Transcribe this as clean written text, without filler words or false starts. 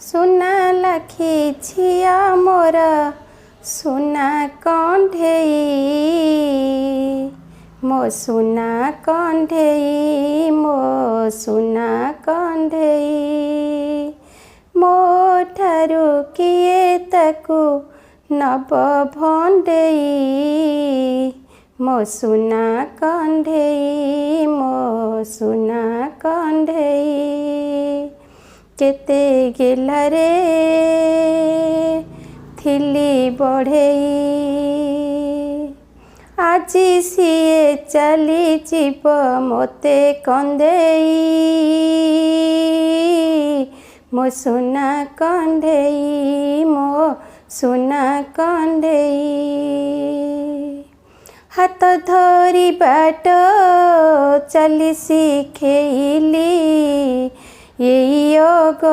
सुना लखी झिया मोर सुना कंढेई मो सुना कंढेई मो सुना कंढेई मो ठारू किए ताकू नब भंडेई मो सुना कंढेई मो सुना कंढेई केते गेलारे थिली बढ़ेई आजी सीए चली जीव मोते कंदेई मो सुना कंढेई मो सुना कंढेई हाथ धरी बाट चली शिखेली ये योग